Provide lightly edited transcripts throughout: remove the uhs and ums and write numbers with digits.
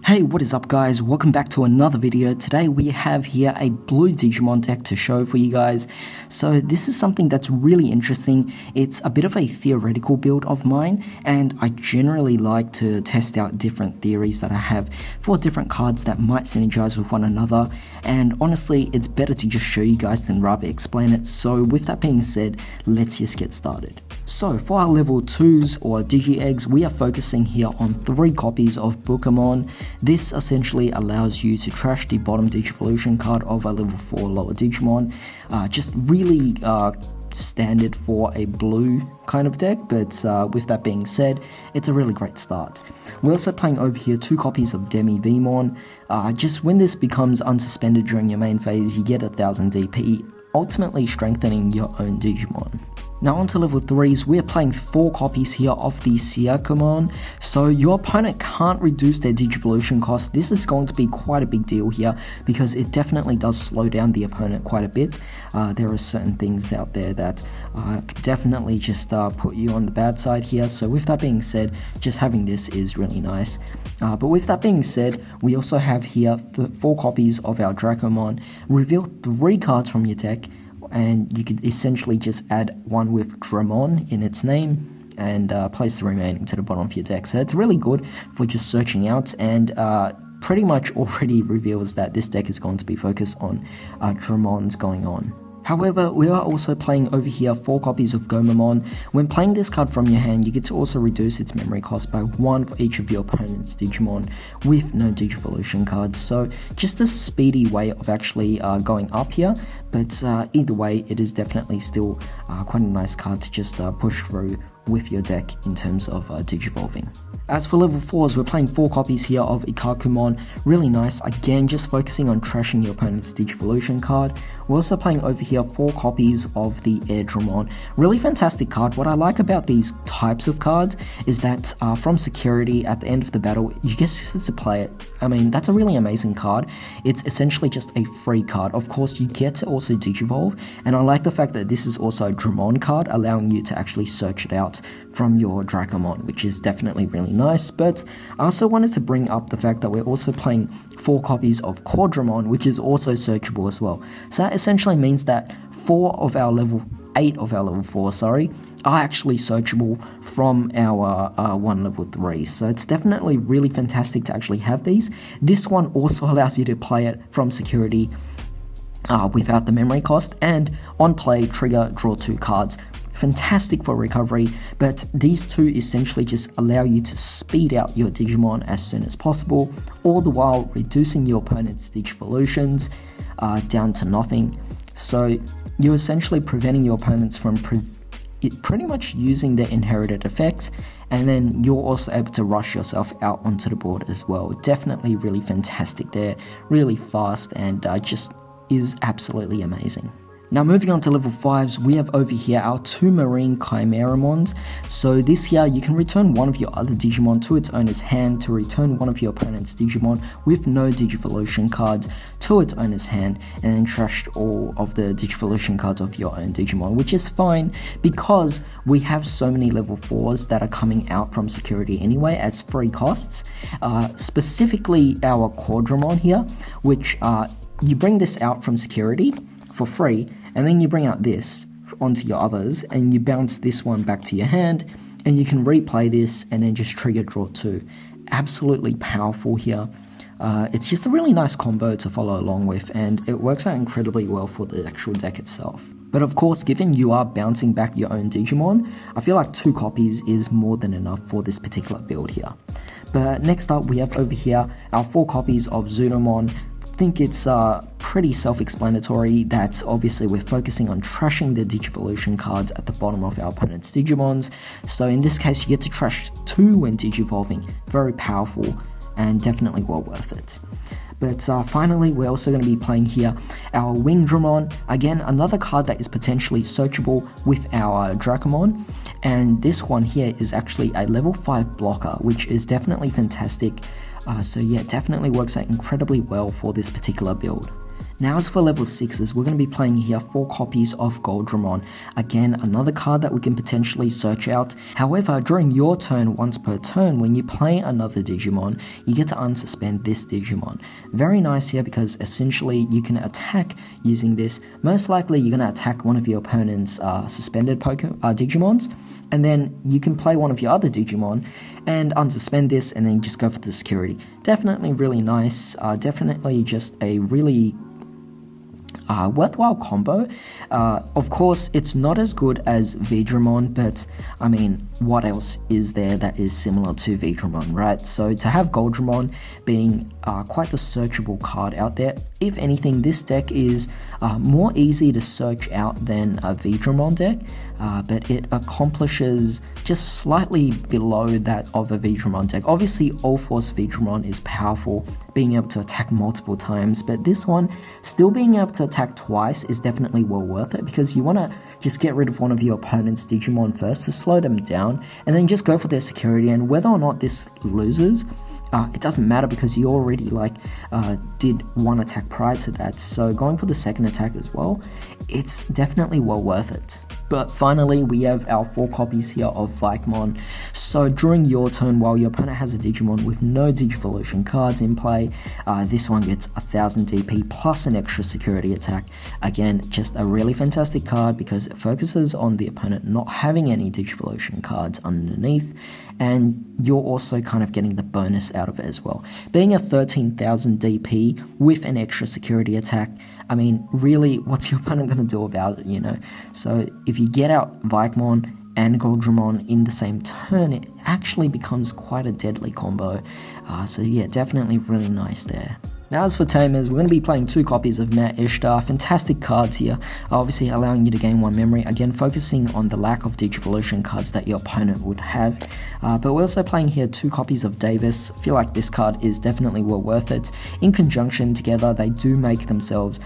Hey, what is up guys? Welcome back to another video. Today we have here a blue Digimon deck to show for you guys. So this is something that's really interesting. It's a bit of a theoretical build of mine, and I generally like to test out different theories that I have for different cards that might synergize with one another. And honestly, it's better to just show you guys than rather explain it. So with that being said, let's just get started. So for our level 2s or Digi Eggs, we are focusing here on 3 copies of Goldramon. This essentially allows you to trash the bottom Digivolution card of a level 4 lower Digimon. Just really standard for a blue kind of deck, but with that being said, it's a really great start. We're also playing over here 2 copies of Digimon. Just when this becomes unsuspended during your main phase, you get 1000 DP, ultimately strengthening your own Digimon. Now onto level 3s, we're playing 4 copies here of the Ragdoll. So your opponent can't reduce their Digivolution cost. This is going to be quite a big deal here because it definitely does slow down the opponent quite a bit. There are certain things out there that could definitely just put you on the bad side here. So with that being said, just having this is really nice. But with that being said, we also have here 4 copies of our Dracomon. Reveal 3 cards from your deck, and you could essentially just add one with Dramon in its name and place the remaining to the bottom of your deck. So it's really good for just searching out, and pretty much already reveals that this deck is going to be focused on Dramons going on. However, we are also playing over here 4 copies of Goldramon. When playing this card from your hand, you get to also reduce its memory cost by 1 for each of your opponent's Digimon with no Digivolution cards. So just a speedy way of actually going up here, but either way, it is definitely still quite a nice card to just push through with your deck in terms of Digivolving. As for level 4s, we're playing 4 copies here of Ikakumon. Really nice, again just focusing on trashing your opponent's Digivolution card. We're also playing over here 4 copies of the Airdramon. Really fantastic card. What I like about these types of cards is that from security at the end of the battle, you get to play it. I mean, that's a really amazing card. It's essentially just a free card. Of course, you get to also Digivolve, and I like the fact that this is also a Dramon card, allowing you to actually search it out from your Dracomon, which is definitely really nice. But I also wanted to bring up the fact that we're also playing 4 copies of Goldramon, which is also searchable as well. So that essentially means that 8 of our level 4, are actually searchable from our 1 level 3. So it's definitely really fantastic to actually have these. This one also allows you to play it from security without the memory cost, and on play, trigger, draw 2 cards. Fantastic for recovery, but these 2 essentially just allow you to speed out your Digimon as soon as possible, all the while reducing your opponent's Digivolutions down to nothing. So you're essentially preventing your opponents from pretty much using their inherited effects, and then you're also able to rush yourself out onto the board as well. Definitely really fantastic there, really fast, and just is absolutely amazing. Now moving on to level 5s, we have over here our 2 Marine Chimeramons. So this here, you can return one of your other Digimon to its owner's hand to return one of your opponent's Digimon with no Digivolution cards to its owner's hand, and then trash all of the Digivolution cards of your own Digimon, which is fine because we have so many level 4s that are coming out from security anyway as free costs. Specifically our Goldramon here, which you bring this out from security for free, and then you bring out this onto your others, and you bounce this one back to your hand, and you can replay this and then just trigger draw 2. Absolutely powerful here. It's just a really nice combo to follow along with, and it works out incredibly well for the actual deck itself. But of course, given you are bouncing back your own Digimon, I feel like 2 copies is more than enough for this particular build here. But next up, we have over here our 4 copies of Goldramon. I think it's pretty self-explanatory that obviously we're focusing on trashing the Digivolution cards at the bottom of our opponent's Digimons. So in this case, you get to trash 2 when Digivolving. Very powerful and definitely well worth it. But finally, we're also going to be playing here our Wingdramon. Again, another card that is potentially searchable with our Dracomon. And this one here is actually a level 5 blocker, which is definitely fantastic. So yeah, it definitely works out incredibly well for this particular build. Now as for level 6s, we're going to be playing here 4 copies of Goldramon. Again, another card that we can potentially search out. However, during your turn, once per turn, when you play another Digimon, you get to unsuspend this Digimon. Very nice here because essentially you can attack using this. Most likely you're going to attack one of your opponent's suspended Digimons, and then you can play one of your other Digimon and unsuspend this and then just go for the security. Definitely really nice, definitely just a really worthwhile combo. Of course, it's not as good as Goldramon, but I mean, what else is there that is similar to Goldramon, right? So to have Goldramon being quite the searchable card out there, if anything, this deck is more easy to search out than a Goldramon deck, but it accomplishes just slightly below that of a Goldramon deck. Obviously, All Force Goldramon is powerful, being able to attack multiple times, but this one, still being able to attack twice is definitely well worth it, because you want to just get rid of one of your opponent's Digimon first to slow them down, and then just go for their security, and whether or not this loses, it doesn't matter because you already did one attack prior to that, so going for the second attack as well, it's definitely well worth it. But finally, we have our 4 copies here of Digimon. So during your turn, while your opponent has a Digimon with no Digivolution cards in play, this one gets 1000 DP plus an extra security attack. Again, just a really fantastic card because it focuses on the opponent not having any Digivolution cards underneath, and you're also kind of getting the bonus out of it as well. Being a 13,000 DP with an extra security attack, I mean, really, what's your opponent going to do about it, you know? So if you get out Digimon and Goldramon in the same turn, it actually becomes quite a deadly combo. So yeah, definitely really nice there. Now as for Tamers, we're going to be playing 2 copies of Mount Ishtar. Fantastic cards here, obviously allowing you to gain 1 memory, again focusing on the lack of Digivolution cards that your opponent would have. But we're also playing here 2 copies of Davis. I feel like this card is definitely well worth it. In conjunction together, they do make themselves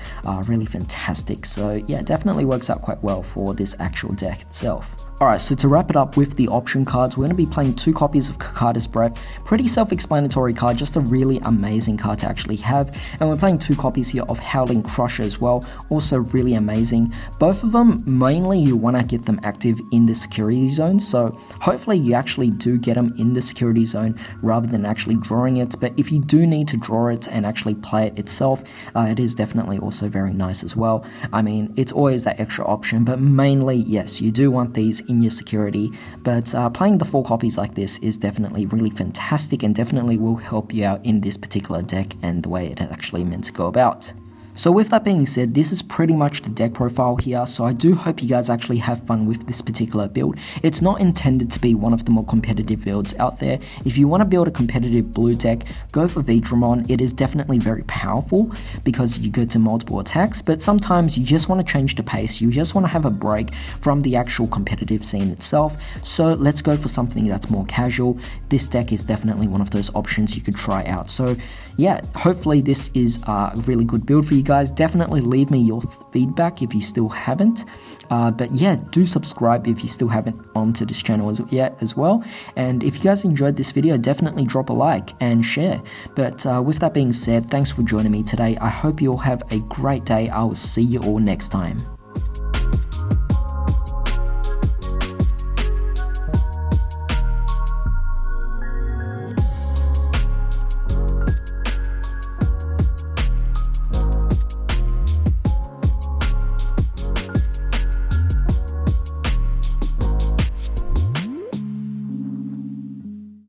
really fantastic. So yeah, definitely works out quite well for this actual deck itself. Alright, so to wrap it up with the option cards, we're going to be playing 2 copies of Kakata's Breath. Pretty self-explanatory card, just a really amazing card to actually have. And we're playing 2 copies here of Howling Crusher as well, also really amazing. Both of them, mainly you want to get them active in the security zone, so hopefully you actually do get them in the security zone rather than actually drawing it. But if you do need to draw it and actually play it itself, it is definitely also very nice as well. I mean, it's always that extra option, but mainly, yes, you do want these in your security, but playing the 4 copies like this is definitely really fantastic and definitely will help you out in this particular deck and the way it actually meant to go about. So with that being said, this is pretty much the deck profile here, so I do hope you guys actually have fun with this particular build. It's not intended to be one of the more competitive builds out there. If you want to build a competitive blue deck, go for Goldramon. It is definitely very powerful because you go to multiple attacks, but sometimes you just want to change the pace, you just want to have a break from the actual competitive scene itself, so let's go for something that's more casual. This deck is definitely one of those options you could try out. So yeah, hopefully this is a really good build for you guys. Definitely leave me your feedback if you still haven't. But yeah, do subscribe if you still haven't onto this channel yet as well. And if you guys enjoyed this video, definitely drop a like and share. But with that being said, thanks for joining me today. I hope you all have a great day. I will see you all next time.